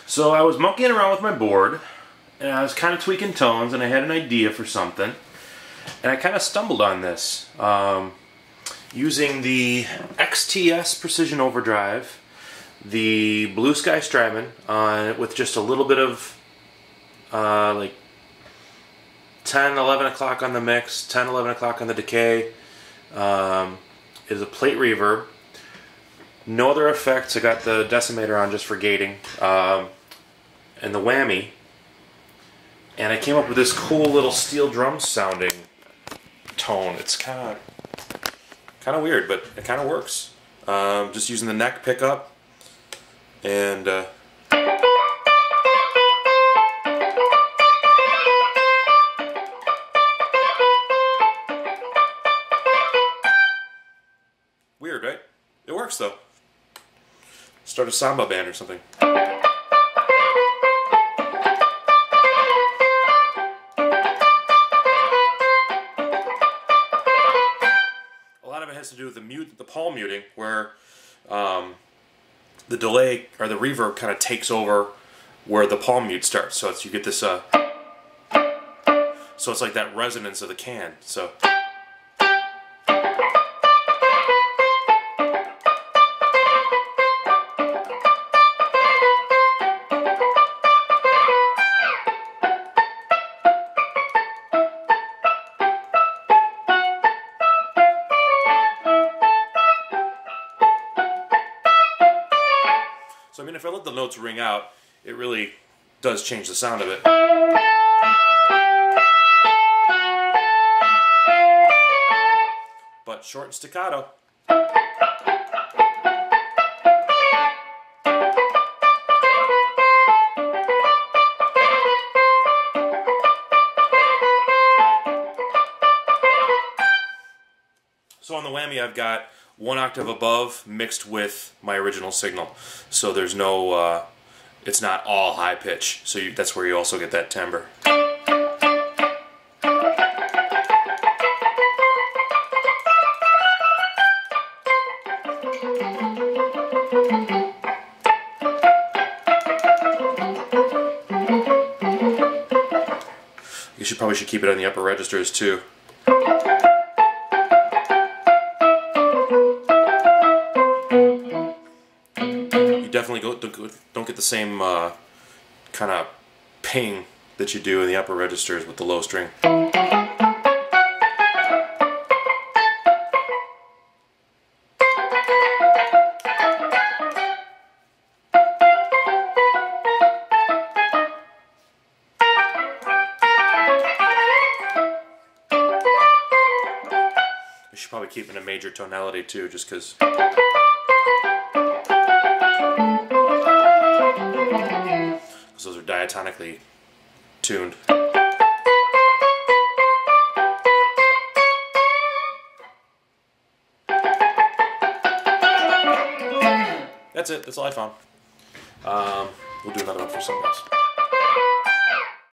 So I was monkeying around with my board, and I was kind of tweaking tones, and I had an idea for something, and I kind of stumbled on this. Using the XTS Precision Overdrive, the Blue Sky Strymon, with just a little bit of like 10, 11 o'clock on the mix, 10, 11 o'clock on the decay, is a plate reverb. No other effects. I got the decimator on just for gating, and the whammy, and I came up with this cool little steel drum sounding tone. It's kind of weird, but it kind of works. Just using the neck pickup and weird, right? It works though. Start a samba band or something. A lot of it has to do with the palm muting, where the delay or the reverb kind of takes over where the palm mute starts. So you get this. So it's like that resonance of the can. So. So I mean, if I let the notes ring out, it really does change the sound of it. But short and staccato. So on the whammy, I've got 1 octave above mixed with my original signal, so there's no it's not all high pitch, so that's where you also get that timbre. You probably should keep it on the upper registers too. Definitely don't get the same kind of ping that you do in the upper registers with the low string. I should probably keep it in a major tonality too, just because. Those are diatonically tuned. That's it. That's all I found. We'll do another one for something else.